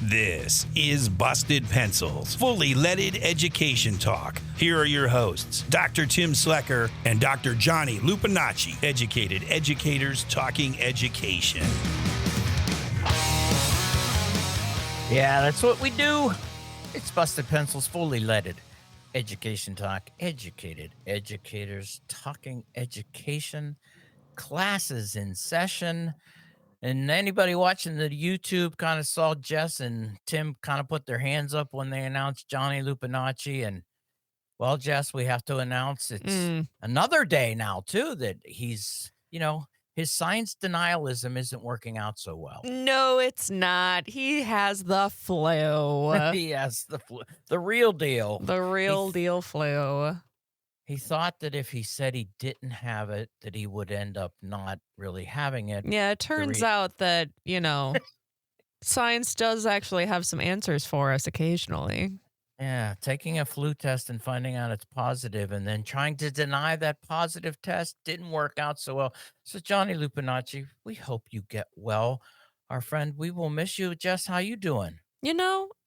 This is Busted Pencils, fully leaded education talk. Here are your hosts, Dr. Tim Slecker and Dr. Johnny Lupinacci, educated educators talking education. Yeah, that's what we do. It's Busted Pencils, fully leaded education talk. Educated educators talking education. Classes in session. And anybody watching the YouTube kind of saw Jess and Tim kind of put their hands up when they announced Johnny Lupinacci. And well, Jess, we have to announce it's another day now, too, that he's, his science denialism isn't working out so well. No, it's not. He has the flu. He has the flu, the real deal. The real deal flu. He thought that if he said he didn't have it, that he would end up not really having it. Yeah, it turns out that, science does actually have some answers for us occasionally. Yeah, taking a flu test and finding out it's positive and then trying to deny that positive test didn't work out so well. So, Johnny Lupinacci, we hope you get well. Our friend, we will miss you. Jess, how you doing?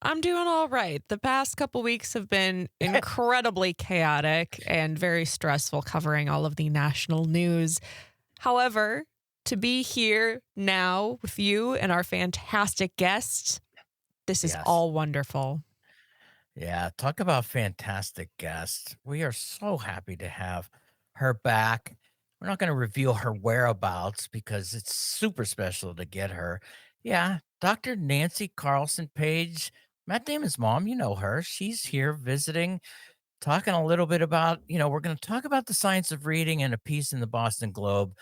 I'm doing all right. The past couple weeks have been incredibly chaotic and very stressful covering all of the national news. However, to be here now with you and our fantastic guests, this is all wonderful. Yeah, talk about fantastic guests. We are so happy to have her back. We're not going to reveal her whereabouts because it's super special to get her. Yeah, Dr. Nancy Carlsson-Paige, Matt Damon's mom, you know her. She's here visiting, talking a little bit about, we're going to talk about the science of reading and a piece in the Boston Globe.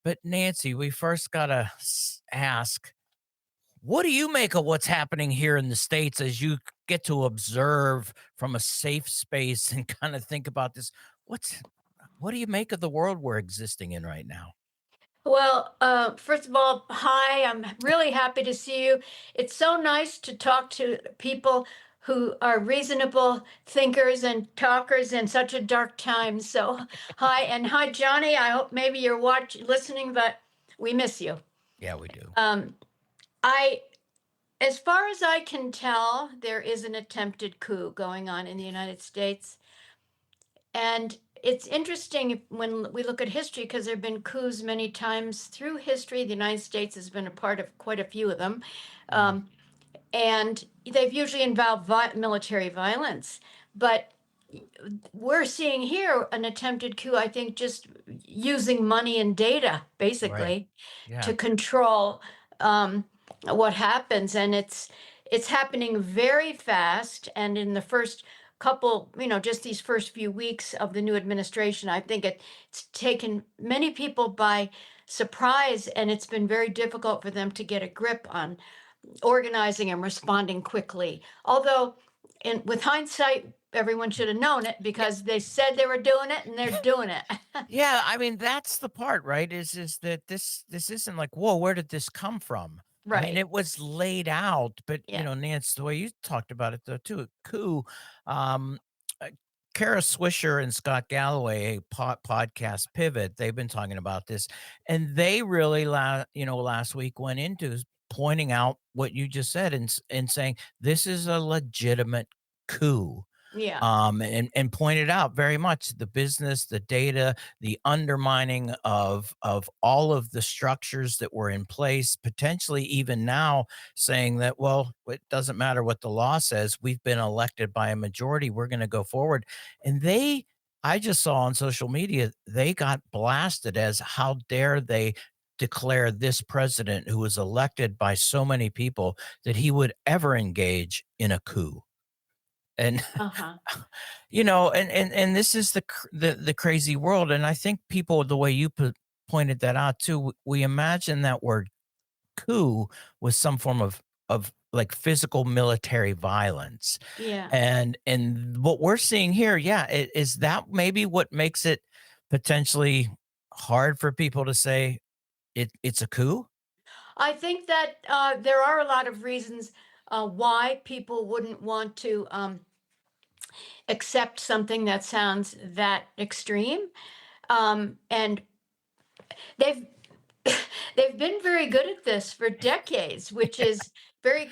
But Nancy, we first got to ask, what do you make of what's happening here in the States as you get to observe from a safe space and kind of think about this? What do you make of the world we're existing in right now? Well, first of all, hi, I'm really happy to see you. It's so nice to talk to people who are reasonable thinkers and talkers in such a dark time. So hi, and hi, Johnny. I hope maybe you're listening, but we miss you. Yeah, we do. As far as I can tell, there is an attempted coup going on in the United States. And it's interesting when we look at history, because there have been coups many times through history. The United States has been a part of quite a few of them. And they've usually involved military violence. But we're seeing here an attempted coup, I think, just using money and data, basically, to control what happens. And it's happening very fast. And in the first couple, just these first few weeks of the new administration, I think it's taken many people by surprise, and it's been very difficult for them to get a grip on organizing and responding quickly. Although, with hindsight, everyone should have known it because they said they were doing it and they're doing it. Yeah, I mean, that's the part, right? Is that this isn't like, whoa, where did this come from? Right. I mean, it was laid out, but Nance, the way you talked about it though, too, coup. Kara Swisher and Scott Galloway, podcast Pivot, they've been talking about this, and they really, last week went into pointing out what you just said and saying this is a legitimate coup. Yeah. And pointed out very much the business, the data, the undermining of all of the structures that were in place, potentially even now saying that, well, it doesn't matter what the law says. We've been elected by a majority. We're going to go forward. And I just saw on social media, they got blasted as how dare they declare this president who was elected by so many people that he would ever engage in a coup. And, and this is the crazy world. And I think people, the way you pointed that out too, we imagine that word coup was some form of like physical military violence. Yeah. And what we're seeing here, is that maybe what makes it potentially hard for people to say it's a coup? I think that there are a lot of reasons why people wouldn't want to accept something that sounds that extreme. And they've been very good at this for decades, which is very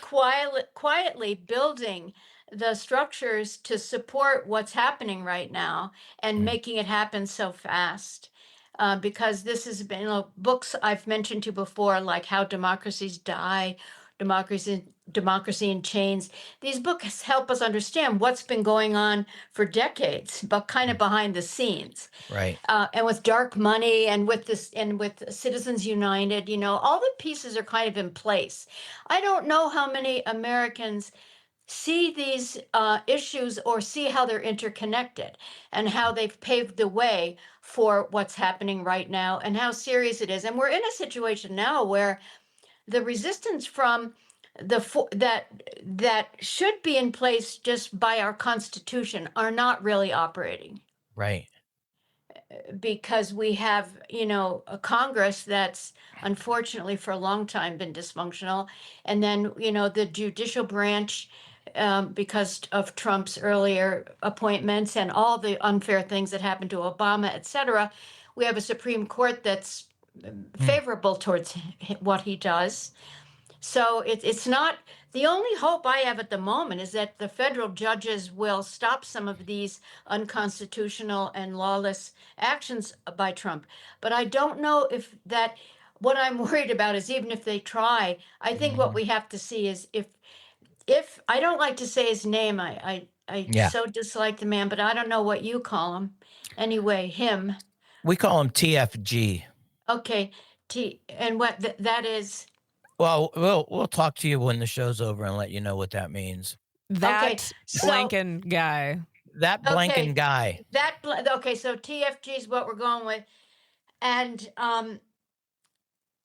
quietly building the structures to support what's happening right now and making it happen so fast. Because this has been, books I've mentioned to you before, like How Democracies Die, Democracy in Chains. These books help us understand what's been going on for decades, but kind of behind the scenes. Right. And with Dark Money and with this and with Citizens United, all the pieces are kind of in place. I don't know how many Americans see these issues or see how they're interconnected and how they've paved the way for what's happening right now and how serious it is. And we're in a situation now where the resistance from that should be in place just by our Constitution are not really operating. Right. Because we have, a Congress that's unfortunately for a long time been dysfunctional. And then, the judicial branch, because of Trump's earlier appointments and all the unfair things that happened to Obama, et cetera, we have a Supreme Court that's favorable towards what he does. So it's not, the only hope I have at the moment is that the federal judges will stop some of these unconstitutional and lawless actions by Trump. But I don't know if that, what I'm worried about is even if they try, I think what we have to see is if I don't like to say his name, I Yeah. so dislike the man, but I don't know what you call him. Anyway, him. We call him TFG. Okay, and what that is. Well, we'll talk to you when the show's over and let you know what that means. That so- blanking guy. That blanking guy. Okay, so TFG is what we're going with, and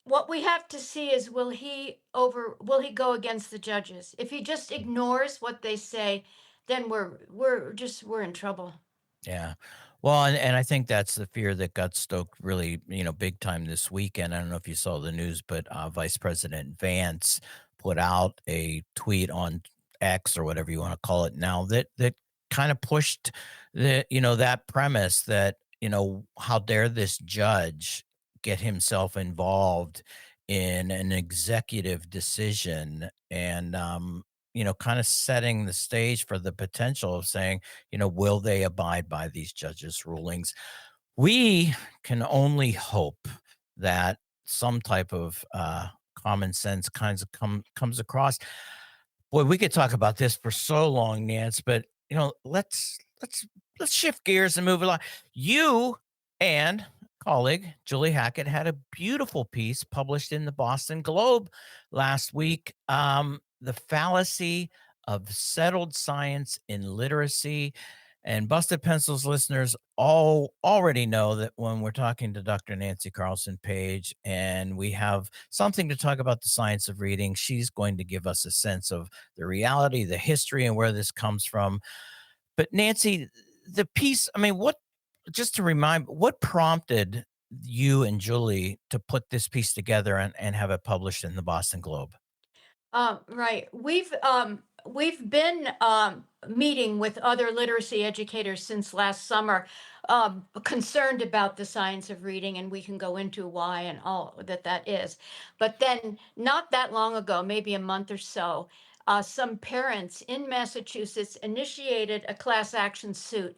what we have to see is will he go against the judges? If he just ignores what they say, then we're in trouble. Yeah. Well, and I think that's the fear that got stoked really, big time this weekend. I don't know if you saw the news, but Vice President Vance put out a tweet on X or whatever you want to call it now that kind of pushed that premise that, how dare this judge get himself involved in an executive decision and, kind of setting the stage for the potential of saying, will they abide by these judges' rulings? We can only hope that some type of common sense comes across. Boy, we could talk about this for so long, Nance, but let's shift gears and move along. You and colleague Julie Hackett had a beautiful piece published in the Boston Globe last week. The fallacy of settled science in literacy. And Busted Pencils listeners all already know that when we're talking to Dr. Nancy Carlsson-Paige and we have something to talk about the science of reading, she's going to give us a sense of the reality, the history, and where this comes from. But Nancy, the piece, just to remind, what prompted you and Julie to put this piece together and have it published in the Boston Globe? Right. We've been meeting with other literacy educators since last summer, concerned about the science of reading, and we can go into why and all that is. But then, not that long ago, maybe a month or so, some parents in Massachusetts initiated a class action suit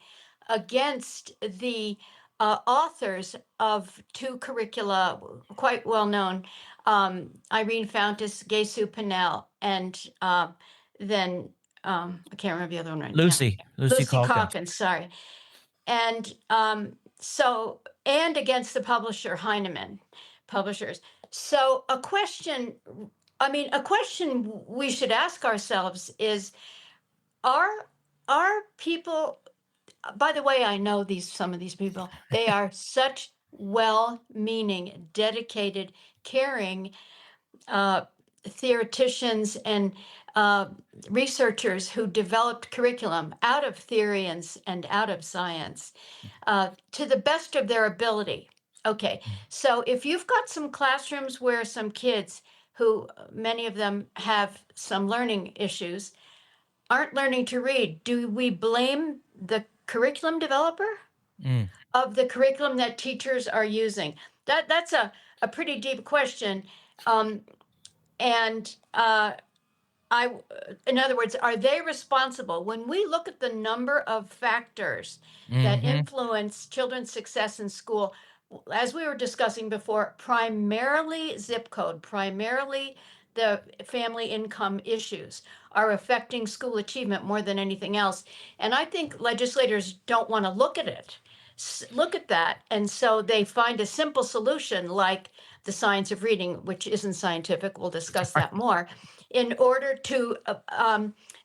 against the authors of two curricula, quite well known, Irene Fountas, Gesu Pinnell, and then I can't remember the other one right now. Lucy Calkins, sorry. And and against the publisher Heinemann Publishers. So a question we should ask ourselves is, are people, by the way, I know some of these people, they are such well-meaning, dedicated, caring theoreticians and researchers who developed curriculum out of theory and out of science to the best of their ability. Okay, so if you've got some classrooms where some kids who, many of them have some learning issues, aren't learning to read, do we blame the curriculum developer of the curriculum that teachers are using? That's a pretty deep question. And in other words, are they responsible? When we look at the number of factors that Hmm. influence children's success in school, as we were discussing before, primarily zip code, primarily the family income issues are affecting school achievement more than anything else. And I think legislators don't want to look at it, look at that. And so they find a simple solution like the science of reading, which isn't scientific. We'll discuss that more in order to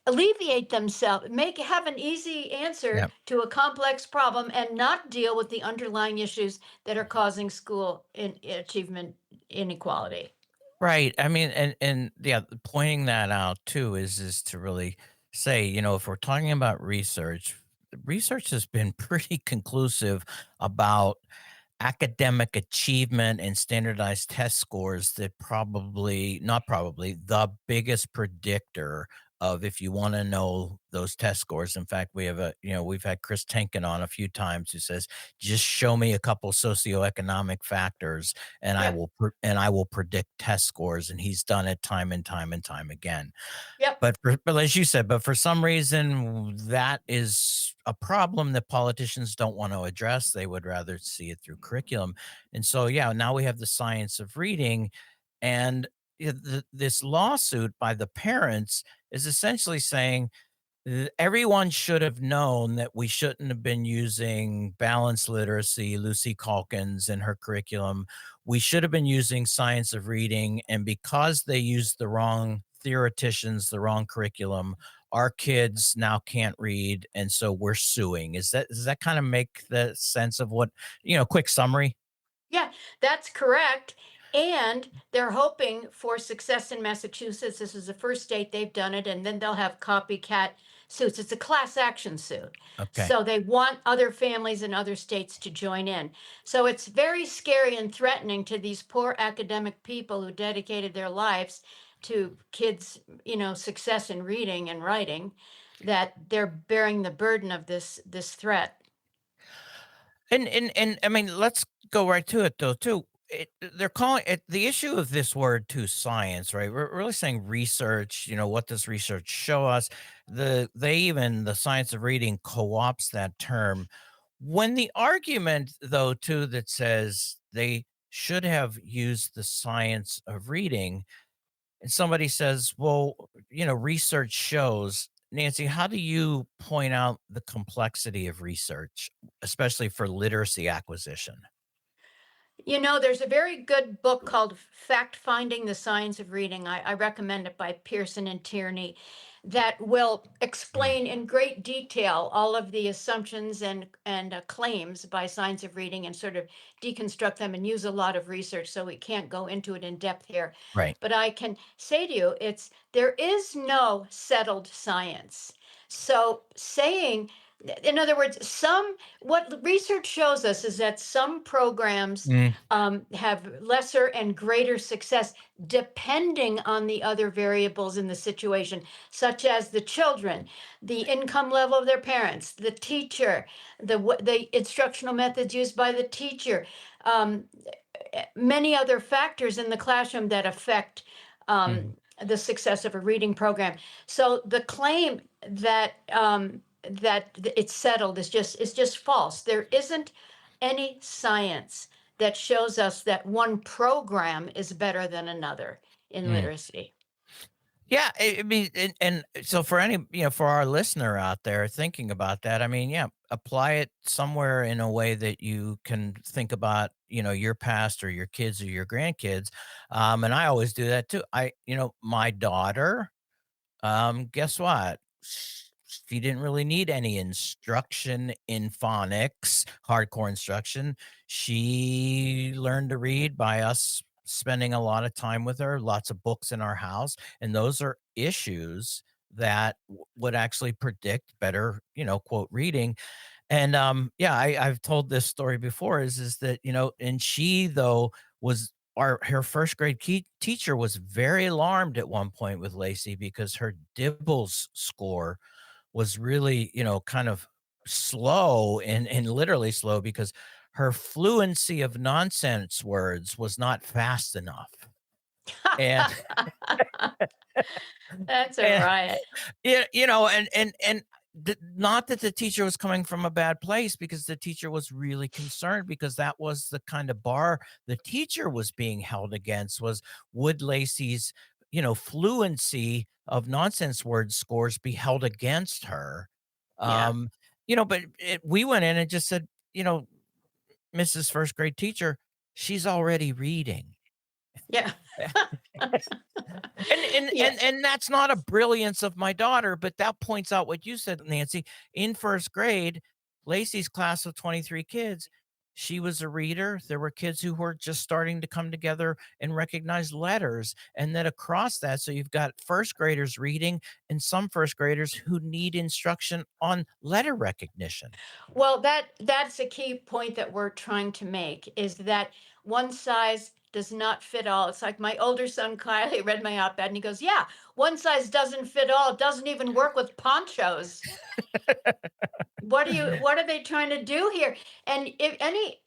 alleviate themselves, have an easy answer Yeah. to a complex problem, and not deal with the underlying issues that are causing school achievement inequality. Right. I mean, and yeah, pointing that out too is to really say, if we're talking about research has been pretty conclusive about academic achievement and standardized test scores that not probably the biggest predictor of if you want to know those test scores. In fact, we've had Chris Tenkin on a few times who says, just show me a couple socioeconomic factors and Yep. I will predict test scores. And he's done it time and time and time again. Yep. But as you said, but for some reason, that is a problem that politicians don't want to address. They would rather see it through curriculum. And so, yeah, now we have the science of reading, and this lawsuit by the parents is essentially saying everyone should have known that we shouldn't have been using balanced literacy, Lucy Calkins in her curriculum. We should have been using science of reading. And because they used the wrong theoreticians, the wrong curriculum, our kids now can't read. And so we're suing. Does that kind of make the sense of what, quick summary? Yeah, that's correct. And they're hoping for success in Massachusetts. This is the first state they've done it, and then they'll have copycat suits. It's a class action suit. Okay. So they want other families in other states to join in. So it's very scary and threatening to these poor academic people who dedicated their lives to kids, success in reading and writing, that they're bearing the burden of this threat. And I mean, let's go right to it though, too. They're calling it the issue of this word to science, right? We're really saying research. What does research show us? The science of reading co-ops that term. When the argument, though, too, that says they should have used the science of reading, and somebody says, well, research shows, Nancy, how do you point out the complexity of research, especially for literacy acquisition? There's a very good book called Fact Finding the Science of Reading. I recommend it by Pearson and Tierney, that will Mm. explain in great detail all of the assumptions and claims by science of reading, and sort of deconstruct them, and use a lot of research. So we can't go into it in depth here. Right. But I can say to you, there is no settled science. So saying, in other words, what research shows us is that some programs Mm, have lesser and greater success depending on the other variables in the situation, such as the children, the income level of their parents, the teacher, the instructional methods used by the teacher, um, many other factors in the classroom that affect mm, the success of a reading program. So the claim that it's settled is just false. There isn't any science that shows us that one program is better than another in mm. literacy. Yeah, I mean, and so for for our listener out there thinking about that, I mean, yeah, apply it somewhere in a way that you can think about, your past or your kids or your grandkids. And I always do that too. My daughter, guess what? She didn't really need any instruction in phonics, hardcore instruction. She learned to read by us spending a lot of time with her, lots of books in our house, and those are issues that would actually predict better, quote, reading. And yeah, I've told this story before is that, and she though was her first grade teacher was very alarmed at one point with Lacey because her Dibbles score was really, kind of slow and literally slow because her fluency of nonsense words was not fast enough. And That's a and riot. yeah, not that the teacher was coming from a bad place, because the teacher was really concerned, because that was the kind of bar the teacher was being held against, was, would Lacey's, fluency of nonsense word scores be held against her? Yeah. Um, but we went in and just said, Mrs. First grade teacher, she's already reading. Yeah. And Yes. and that's not a brilliance of my daughter, but that points out what you said, Nancy. In first grade, Lacey's class of 23 kids, she was a reader. There were kids who were just starting to come together and recognize letters. And then across that, so you've got first graders reading and some first graders who need instruction on letter recognition. Well, that's a key point that we're trying to make, is that one size does not fit all. It's like my older son Kyle, he read my op-ed and he goes, "Yeah, one size doesn't fit all. It doesn't even work with ponchos." What are they trying to do here? And if any,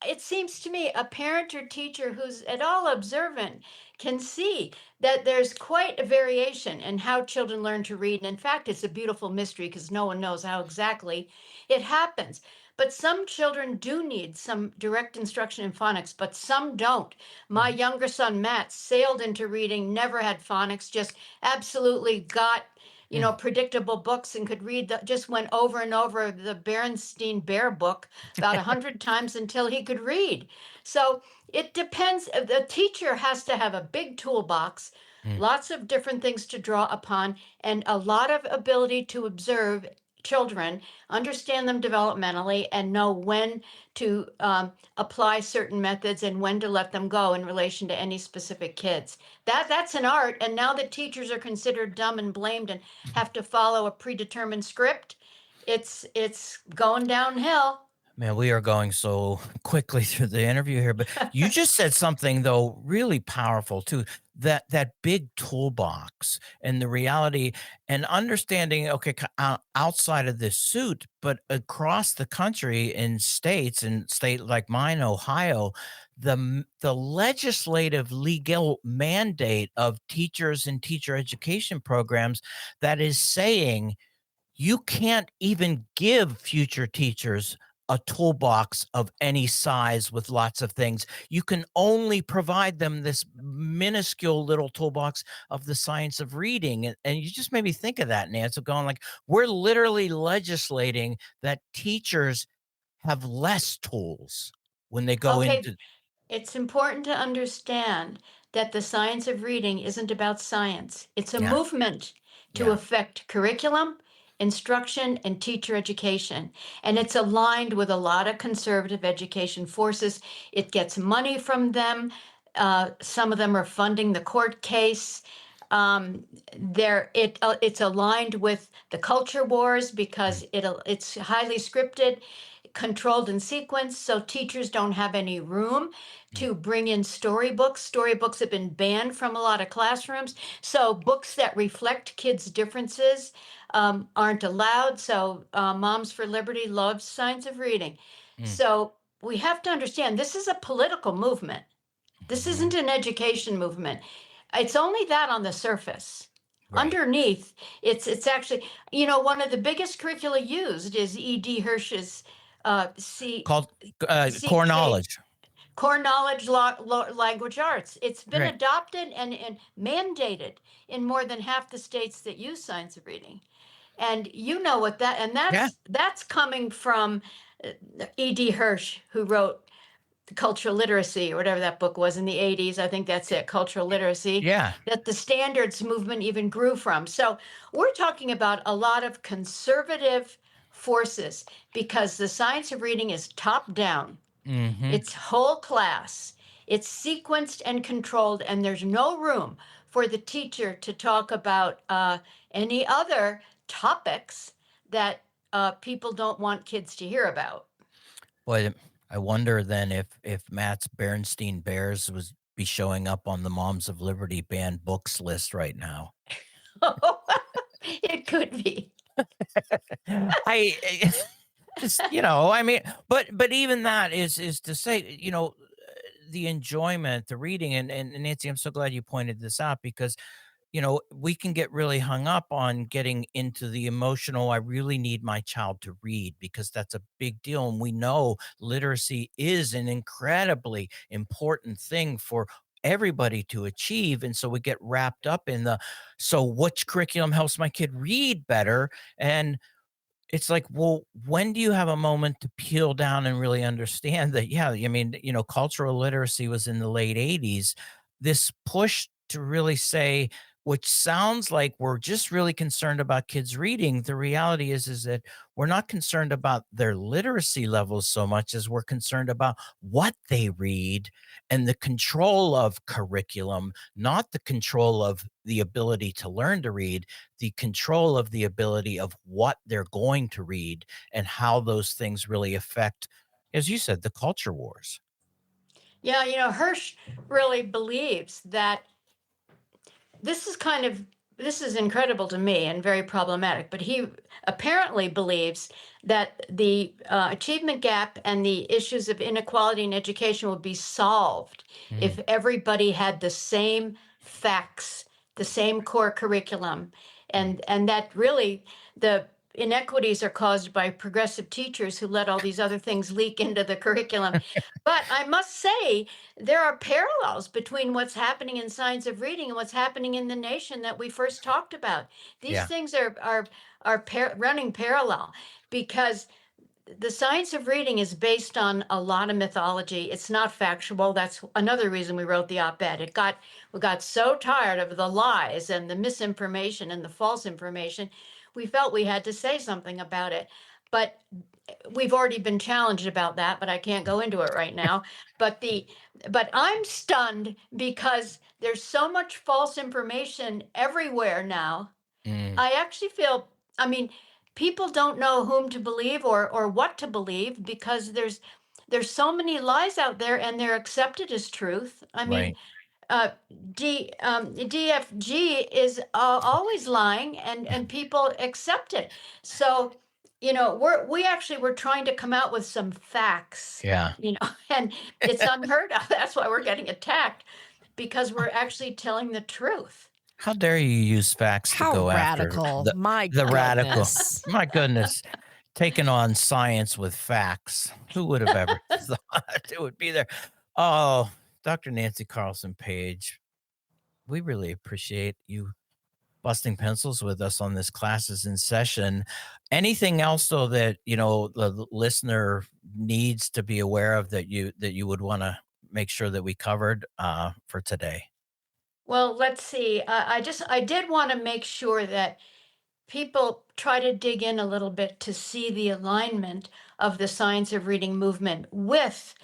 it seems to me a parent or teacher who's at all observant can see that there's quite a variation in how children learn to read. And in fact, it's a beautiful mystery because no one knows how exactly it happens. But some children do need some direct instruction in phonics, but some don't. My Mhm. younger son Matt sailed into reading, never had phonics, just absolutely got Mm. predictable books, and could read just went over and over the Berenstein Bear book about 100 times until he could read. So it depends. The teacher has to have a big toolbox, Mm. lots of different things to draw upon, and a lot of ability to observe children, understand them developmentally, and know when to apply certain methods and when to let them go in relation to any specific kids. That's an art. And now that teachers are considered dumb and blamed and have to follow a predetermined script, it's going downhill. Man, we are going so quickly through the interview here, but you just said something though really powerful too. That big toolbox and the reality and understanding. Okay, outside of this suit, but across the country in states and state like mine, Ohio, the legislative legal mandate of teachers and teacher education programs that is saying you can't even give future teachers a toolbox of any size with lots of things. You can only provide them this minuscule little toolbox of the science of reading. And you just made me think of that, Nancy, going like, we're literally legislating that teachers have less tools when they go Okay, into. it's important to understand that the science of reading isn't about science. It's a Yeah, movement to yeah. affect curriculum, instruction, and teacher education. And it's aligned with a lot of conservative education forces. It gets money from them. Some of them are funding the court case. It's aligned with the culture wars because Mm, it's highly scripted, controlled and sequenced, so teachers don't have any room mm, to bring in storybooks. Storybooks have been banned from a lot of classrooms, so books that reflect kids' differences aren't allowed. So Moms for Liberty loves science of reading. mm, So we have to understand this is a political movement. This isn't mhm. an education movement. It's only that on the surface. Right. Underneath, it's actually, one of the biggest curricula used is E.D. Hirsch's Called core CK, knowledge. core knowledge language arts. It's been Right. adopted and mandated in more than half the states that use science of reading. And you know what that, and Yeah. that's coming from E.D. Hirsch, who wrote cultural literacy or whatever that book was in the 80s. I think that's it, cultural literacy, Yeah. that the standards movement even grew from. So we're talking about a lot of conservative forces because the science of reading is top down. Mhm. It's whole class. It's sequenced and controlled, and there's no room for the teacher to talk about any other topics that people don't want kids to hear about. Boy, I wonder then if Matt's Berenstein Bears was be showing up on the Moms of Liberty banned books list right now. It could be. Just, I mean, but even that is to say, the enjoyment, the reading, and Nancy, I'm so glad you pointed this out because we can get really hung up on getting into the emotional. I really need my child to read because that's a big deal. And we know literacy is an incredibly important thing for everybody to achieve. And so we get wrapped up in so which curriculum helps my kid read better? And it's like, well, when do you have a moment to peel down and really understand that? Yeah, I mean, cultural literacy was in the late 80s. This push to really say, which sounds like we're just really concerned about kids reading. The reality is that we're not concerned about their literacy levels so much as we're concerned about what they read and the control of curriculum, not the control of the ability to learn to read, the control of the ability of what they're going to read and how those things really affect, as you said, the culture wars. Yeah, Hirsch really believes that this is incredible to me and very problematic, but he apparently believes that the achievement gap and the issues of inequality in education will be solved if everybody had the same facts, the same core curriculum, and that really the inequities are caused by progressive teachers who let all these other things leak into the curriculum. But I must say, there are parallels between what's happening in science of reading and what's happening in the nation that we first talked about. These Yeah. things are running parallel because the science of reading is based on a lot of mythology. It's not factual. That's another reason we wrote the op-ed. We got so tired of the lies and the misinformation and the false information, we felt we had to say something about it. But we've already been challenged about that, but I can't go into it right now. But I'm stunned because there's so much false information everywhere now. Mm, I actually feel, I mean, people don't know whom to believe or what to believe because there's so many lies out there and they're accepted as truth. I mean, right. uh, DFG is always lying, and people accept it. So, we actually were trying to come out with some facts, Yeah. and it's unheard of. That's why we're getting attacked because we're actually telling the truth. How dare you use facts to How go after radical. My the radical? goodness. My goodness, taking on science with facts. Who would have ever thought it would be there? Oh, Dr. Nancy Carlsson-Paige, we really appreciate you busting pencils with us on this Classes in Session. Anything else though that the listener needs to be aware of that you would want to make sure that we covered for today? Well, let's see. I did want to make sure that people try to dig in a little bit to see the alignment of the science of reading movement with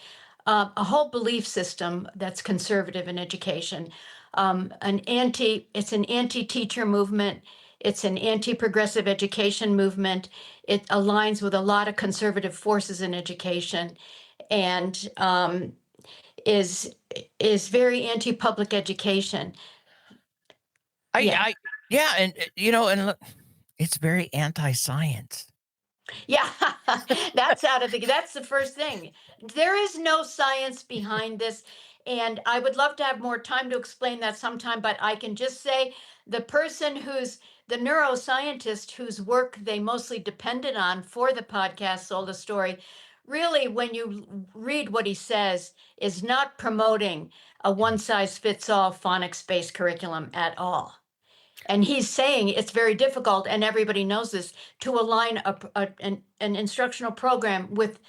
a whole belief system that's conservative in education. It's an anti-teacher movement. It's an anti-progressive education movement. It aligns with a lot of conservative forces in education, and is very anti-public education. Yeah. Yeah, and and look, it's very anti-science. Yeah, that's the first thing. There is no science behind this. And I would love to have more time to explain that sometime, but I can just say the neuroscientist whose work they mostly depended on for the podcast Sold a Story, really, when you read what he says, is not promoting a one size fits all phonics based curriculum at all. And he's saying it's very difficult, and everybody knows this, to align an instructional program with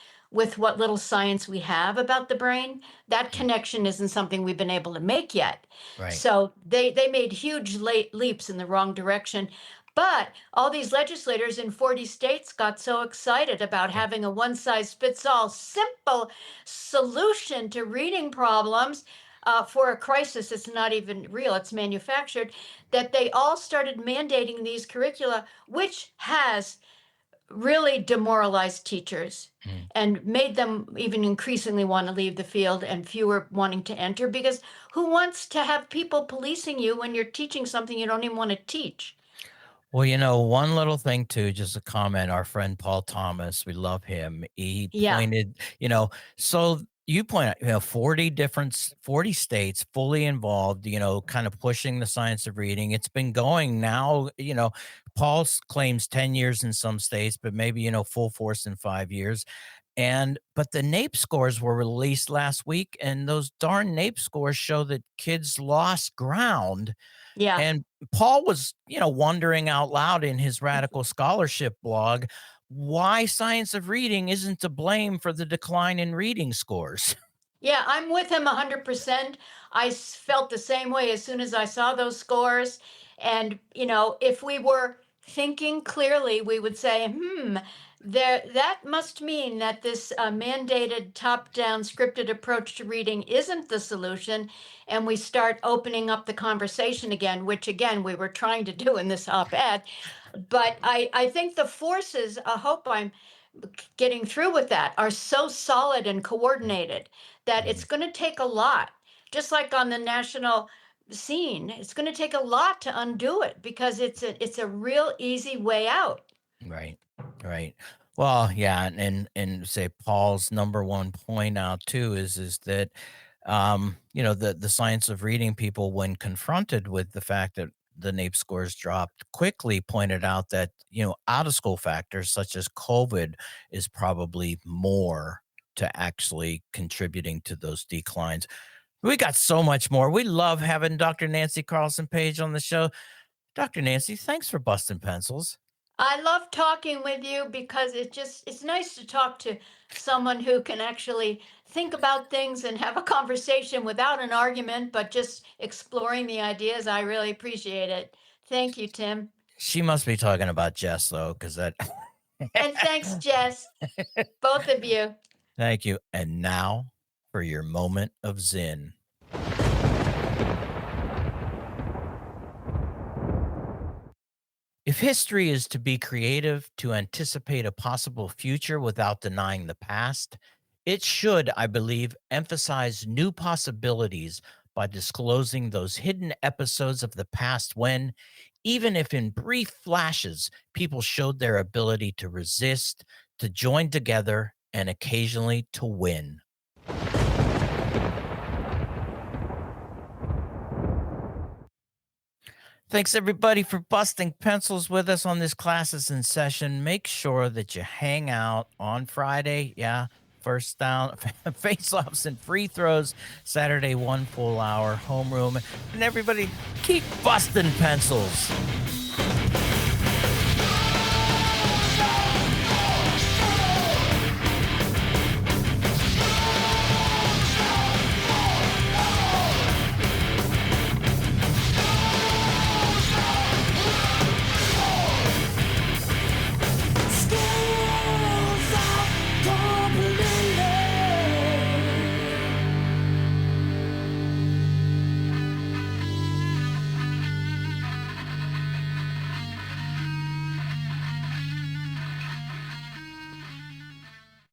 what little science we have about the brain. That connection isn't something we've been able to make yet. Right. So they made huge leaps in the wrong direction. But all these legislators in 40 states got so excited about having a one size fits all simple solution to reading problems for a crisis that's not even real, it's manufactured, that they all started mandating these curricula, which has really demoralized teachers and made them even increasingly want to leave the field and fewer wanting to enter, because who wants to have people policing you when you're teaching something you don't even want to teach? Well, one little thing too, just a comment. Our friend Paul Thomas, we love him. He Yeah. pointed, so you point out, 40 states fully involved, kind of pushing the science of reading. It's been going now, Paul claims 10 years in some states, but maybe, full force in 5 years. But the NAEP scores were released last week, and those darn NAEP scores show that kids lost ground. Yeah. And Paul was, wondering out loud in his Radical Scholarship blog why science of reading isn't to blame for the decline in reading scores. Yeah, I'm with him 100%. Felt the same way as soon as I saw those scores. And, if we were thinking clearly, we would say, that must mean that this mandated top-down scripted approach to reading isn't the solution. And we start opening up the conversation again, which again, we were trying to do in this op-ed. But I think the forces, I hope I'm getting through with that, are so solid and coordinated that it's going to take a lot, just like on the national scene. It's going to take a lot to undo it because it's a real easy way out. Right. Right. Well, yeah, and say Paul's number one point out too is that the science of reading people, when confronted with the fact that the NAEP scores dropped, quickly pointed out that out of school factors such as COVID is probably more to actually contributing to those declines. We got so much more. We love having Dr. Nancy Carlsson-Paige on the show. Dr. Nancy, thanks for busting pencils. I love talking with you because it's nice to talk to someone who can actually think about things and have a conversation without an argument, but just exploring the ideas. I really appreciate it. Thank you, Tim. She must be talking about Jess, though, because that. And thanks, Jess. Both of you. Thank you. And now for your moment of Zen. If history is to be creative to anticipate a possible future without denying the past, it should, I believe, emphasize new possibilities by disclosing those hidden episodes of the past when, even if in brief flashes, people showed their ability to resist, to join together, and occasionally to win. Thanks, everybody, for busting pencils with us on this Classes in Session. Make sure that you hang out on Friday. Yeah, first down, face-offs and free throws. Saturday, 1 full hour, homeroom. And everybody, keep busting pencils.